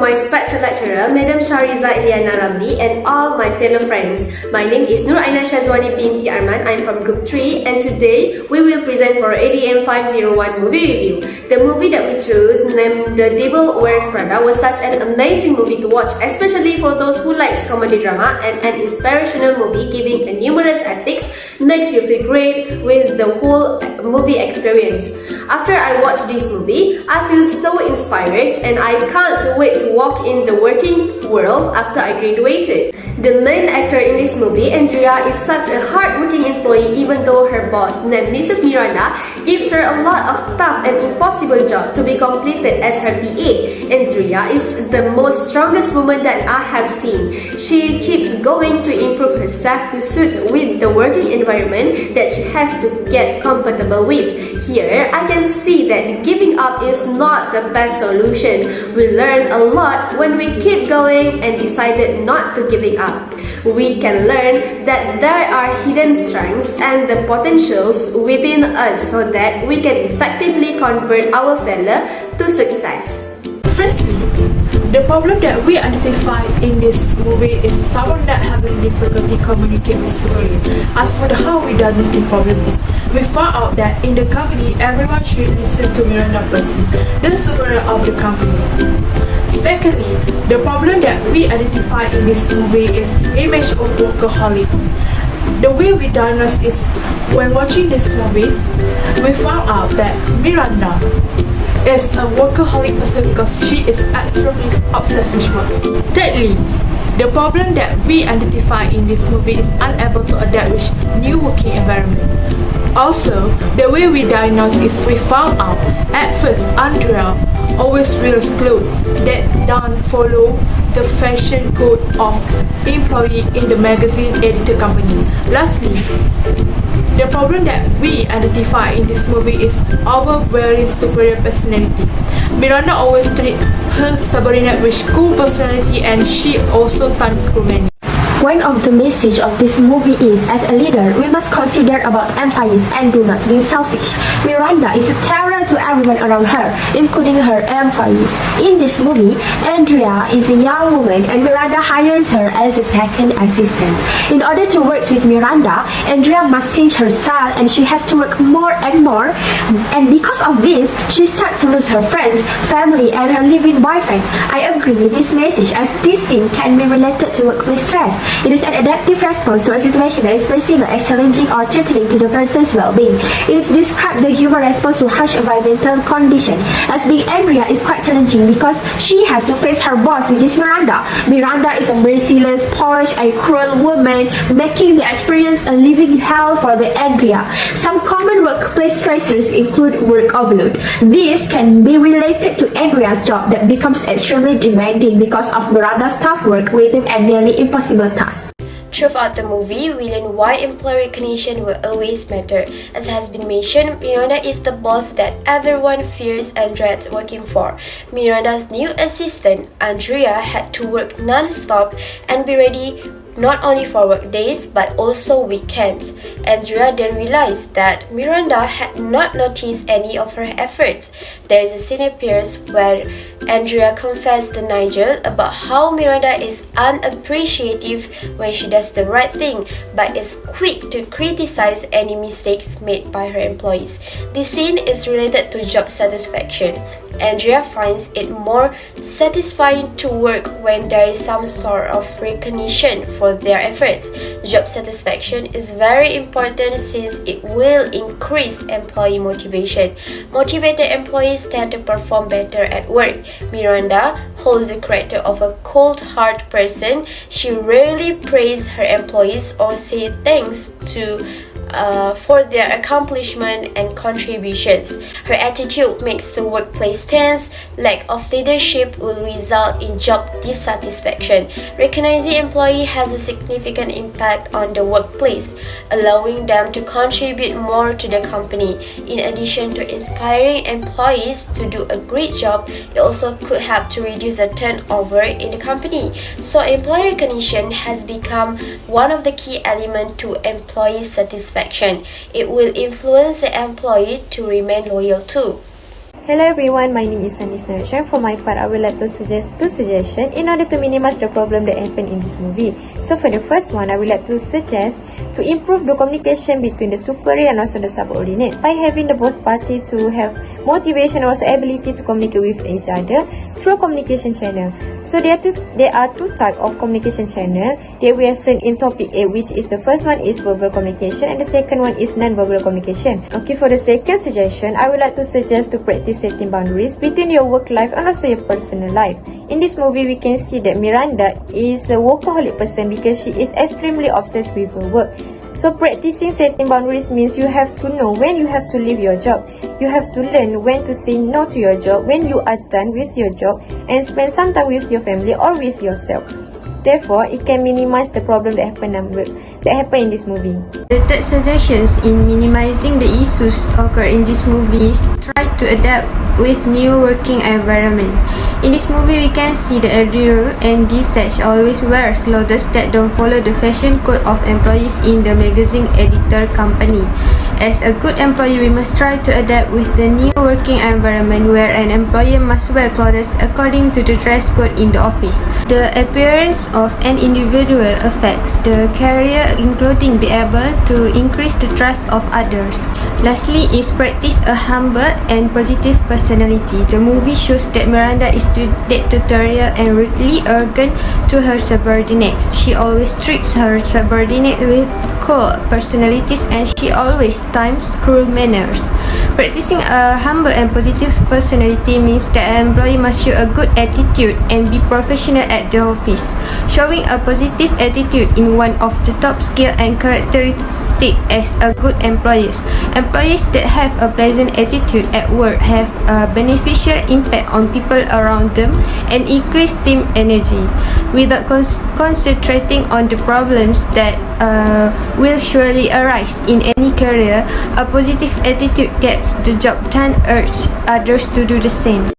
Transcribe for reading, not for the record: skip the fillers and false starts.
my special lecturer, Madam Shariza Ilyana Ramli, and all my fellow friends. My name is Nur Aina Shazwani binti Arman. I'm from Group 3, and today we will present for ADM501 movie review. The movie that we chose, named The Devil Wears Prada, was such an amazing movie to watch, especially for those who likes comedy drama, and an inspirational movie giving a numerous ethics makes you feel great with the whole movie experience. After I watched this movie, I feel so inspired and I can't wait to walk in the working world after I graduated. The main actor in this movie, Andrea, is such a hard-working employee even though her boss, named Mrs. Miranda, gives her a lot of tough and impossible job to be completed as her PA. Andrea is the most strongest woman that I have seen. She keeps going to improve herself to suit with the working environment that she has to get comfortable with. Here, I can see that giving up is not the best solution. We learn a lot when we keep going and decided not to giving up. We can learn that there are hidden strengths and the potentials within us so that we can effectively convert our failure to success. Firstly, the problem that we identify in this movie is someone that having difficulty communicating with superior. As for the how we diagnose the problem is, we found out that in the company, everyone should listen to Miranda person, the superior of the company. Secondly, the problem that we identify in this movie is image of workaholic. The way we diagnose is, when watching this movie, we found out that Miranda is a workaholic person because she is extremely obsessed with work. Thirdly, the problem that we identify in this movie is unable to adapt with new working environment. Also, the way we diagnose is we found out at first Andrea always wears clothes that don't follow the fashion code of employee in the magazine editor company. Lastly, the problem that we identify in this movie is overbearing superior personality. Miranda always treats her subordinate with cool personality and she also times many. One of the message of this movie is, as a leader, we must consider about employees and do not be selfish. Miranda is a terror to everyone around her, including her employees. In this movie, Andrea is a young woman and Miranda hires her as a second assistant. In order to work with Miranda, Andrea must change her style and she has to work more and more. And because of this, she starts to lose her friends, family, and her living boyfriend. I agree with this message as this scene can be related to workplace stress. It is an adaptive response to a situation that is perceived as challenging or threatening to the person's well-being. It describes the human response to harsh environmental condition. As being Andrea is quite challenging because she has to face her boss, which is Miranda. Miranda is a merciless, polished, and cruel woman, making the experience a living hell for the Andrea. Some common workplace stressors include work overload. This can be related to Andrea's job that becomes extremely demanding because of Miranda's tough work rhythm and nearly impossible tasks. Throughout the movie, we learn why employee recognition will always matter. As has been mentioned, Miranda is the boss that everyone fears and dreads working for. Miranda's new assistant, Andrea, had to work non-stop and be ready not only for work days but also weekends. Andrea then realized that Miranda had not noticed any of her efforts. There is a scene appears where Andrea confessed to Nigel about how Miranda is unappreciative when she does the right thing but is quick to criticize any mistakes made by her employees. This scene is related to job satisfaction. Andrea finds it more satisfying to work when there is some sort of recognition for their efforts. Job satisfaction is very important since it will increase employee motivation. Motivated employees tend to perform better at work. Miranda holds the character of a cold-hearted person. She rarely praises her employees or says thanks for their accomplishment and contributions. Her attitude makes the workplace tense. Lack of leadership will result in job dissatisfaction. Recognizing employee has a significant impact on the workplace, allowing them to contribute more to the company. In addition to inspiring employees to do a great job, it also could help to reduce the turnover in the company. So employee recognition has become one of the key elements to employee satisfaction. It will influence the employee to remain loyal too. Hello everyone, my name is Anis Narashan. For my part, I would like to suggest two suggestions in order to minimize the problem that happened in this movie. So for the first one, I would like to suggest to improve the communication between the superior and also the subordinate by having the both party to have motivation and also ability to communicate with each other through communication channel. So there are two types of communication channel that we have learned in topic A, which is the first one is verbal communication and the second one is non-verbal communication. Okay, for the second suggestion, I would like to suggest to practice setting boundaries between your work life and also your personal life. In this movie, we can see that Miranda is a workaholic person because she is extremely obsessed with her work. So practicing setting boundaries means you have to know when you have to leave your job. You have to learn when to say no to your job when you are done with your job and spend some time with your family or with yourself. Therefore, it can minimize the problem that happened in this movie. The third suggestions in minimizing the issues occur in this movie is try to adapt with new working environment. In this movie, we can see the editor and research always wears clothes that don't follow the fashion code of employees in the magazine editor company. As a good employee, we must try to adapt with the new working environment where an employee must wear clothes according to the dress code in the office. The appearance of an individual affects the career, including be able to increase the trust of others. Lastly is practice a humble and positive personality. The movie shows that Miranda is dictatorial and rudely arrogant to her subordinates. She always treats her subordinate with cool personalities and she always times cruel manners. Practicing a humble and positive personality means that an employee must show a good attitude and be professional at the office. Showing a positive attitude in one of the top skill and characteristic as a good employees. Employees that have a pleasant attitude at work have a beneficial impact on people around them and increase team energy. Without concentrating on the problems that will surely arise in any career, a positive attitude gets the job done. Urge others to do the same.